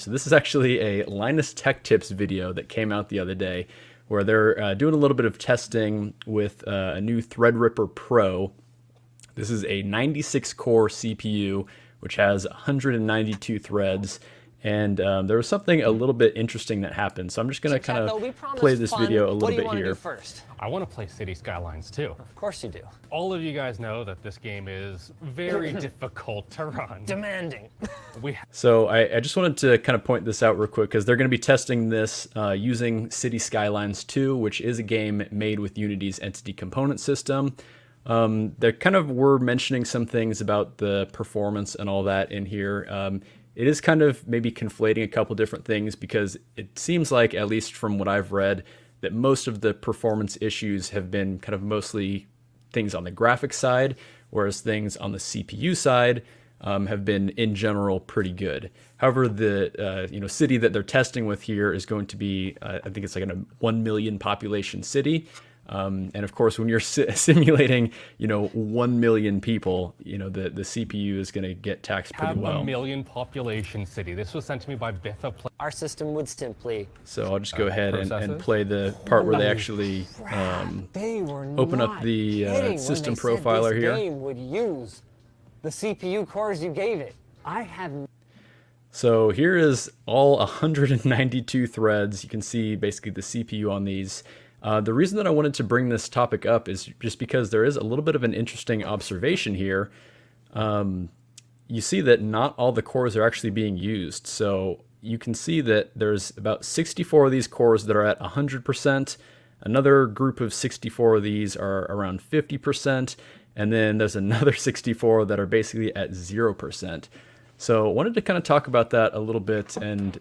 So this is actually a Linus Tech Tips video that came out the other day where they're doing a little bit of testing with a new Threadripper Pro. This is a 96 core CPU, which has 192 threads. And there was something a little bit interesting that happened. So I'm just going to kind of play this video a little bit here. First? I want to play City Skylines too. Of course you do. All of you guys know that this game is very difficult to run. Demanding. So I just wanted to kind of point this out real quick because they're going to be testing this using City Skylines 2, which is a game made with Unity's entity component system. They kind of were mentioning some things about the performance and all that in here. It is kind of maybe conflating a couple different things because it seems like, at least from what I've read, that most of the performance issues have been kind of mostly things on the graphics side, whereas things on the CPU side have been in general pretty good. However, the city that they're testing with here is going to be, I think it's like a 1 million population city. And of course, when you're simulating, 1 million people, the CPU is going to get taxed pretty well. Have a million population city. This was sent to me by Biffa. Our system would simply. So I'll just go ahead and play the part where they actually open up the system profiler here. This game would use the CPU cores you gave it. I have. So here is all 192 threads. You can see basically the CPU on these. The reason that I wanted to bring this topic up is just because there is a little bit of an interesting observation here. You see that not all the cores are actually being used. So you can see that there's about 64 of these cores that are at 100%. Another group of 64 of these are around 50%. And then there's another 64 that are basically at 0%. So I wanted to kind of talk about that a little bit and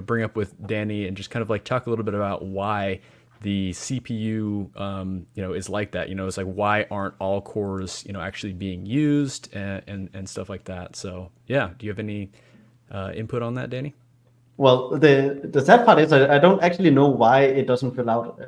bring up with Danny and just kind of like talk a little bit about why the CPU, is like that. It's like, why aren't all cores, actually being used and stuff like that. So yeah, do you have any input on that, Danny? Well, the sad part is I don't actually know why it doesn't fill out,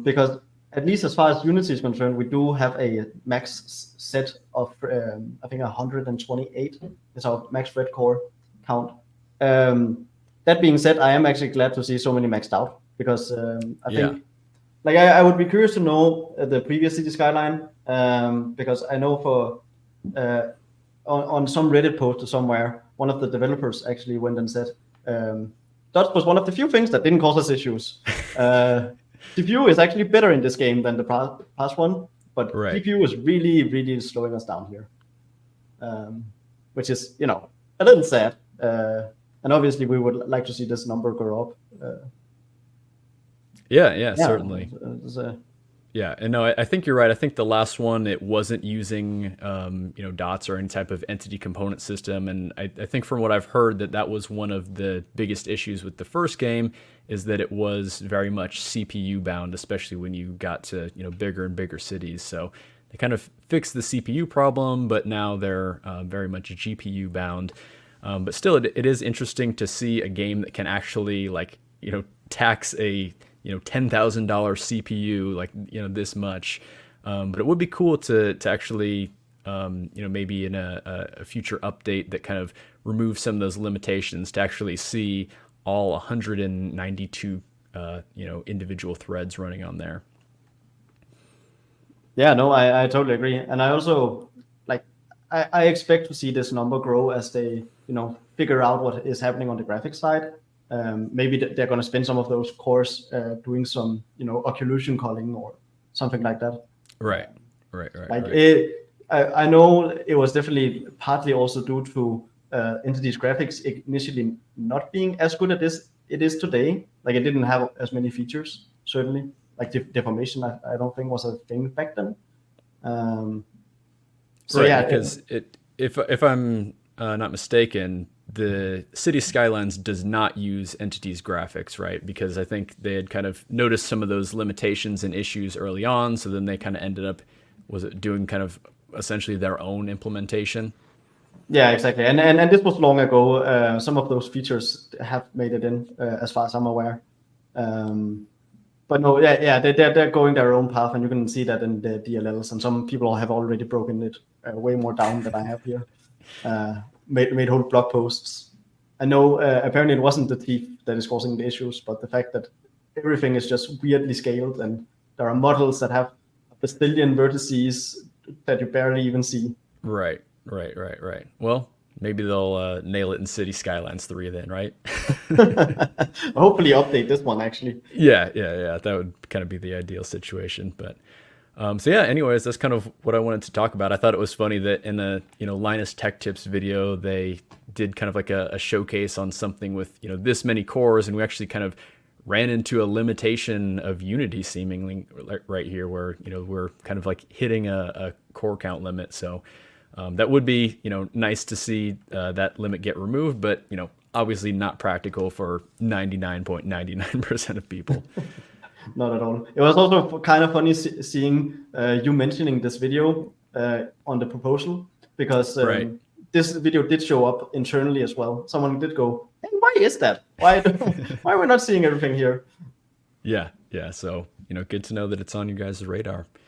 because at least as far as Unity is concerned, we do have a max set of, I think 128 is our max thread core count. That being said, I am actually glad to see so many maxed out because I think, like, I would be curious to know the previous City Skyline, because I know for on some Reddit post or somewhere, one of the developers actually went and said, that was one of the few things that didn't cause us issues. CPU is actually better in this game than the past one, but GPU is really, really slowing us down here, which is, a little sad. And obviously, we would like to see this number go up. Yeah, certainly. Yeah, and no, I think you're right. I think the last one, it wasn't using, dots or any type of entity component system. And I think from what I've heard that was one of the biggest issues with the first game is that it was very much CPU bound, especially when you got to, bigger and bigger cities. So they kind of fixed the CPU problem, but now they're very much GPU bound. But still, it is interesting to see a game that can actually tax a $10,000 CPU this much, but it would be cool to actually maybe in a future update that kind of removes some of those limitations to actually see all 192 individual threads running on there. Yeah, no, I totally agree, and I also I expect to see this number grow as they figure out what is happening on the graphics side. Maybe they're going to spend some of those cores doing some, occlusion culling or something like that. Right. I know it was definitely partly also due to Entity's graphics initially not being as good as it is today. Like, it didn't have as many features, certainly. Like deformation, I don't think was a thing back then. Because if I'm not mistaken, the City Skylines does not use Entity's graphics, right? Because I think they had kind of noticed some of those limitations and issues early on, so then they kind of ended up, doing kind of essentially their own implementation? Yeah, exactly. And this was long ago. Some of those features have made it in, as far as I'm aware. But no, they're going their own path, and you can see that in the DLLs. And some people have already broken it way more down than I have here. Made whole blog posts. I know apparently it wasn't the teeth that is causing the issues, but the fact that everything is just weirdly scaled, and there are models that have a bazillion vertices that you barely even see. Right. Well, maybe they'll nail it in City Skylines 3 then, right? Hopefully update this one actually. Yeah. That would kind of be the ideal situation. But so yeah, anyways, that's kind of what I wanted to talk about. I thought it was funny that in the Linus Tech Tips video, they did kind of like a showcase on something with this many cores, and we actually kind of ran into a limitation of Unity seemingly right here, where we're kind of like hitting a core count limit. So that would be nice to see that limit get removed, but obviously not practical for 99.99% of people. Not at all. It was also kind of funny seeing you mentioning this video on the proposal, because Right. this video did show up internally as well. Someone did go, "Hey, why is that? Why why are we not seeing everything here?" Yeah. So good to know that it's on you guys' radar.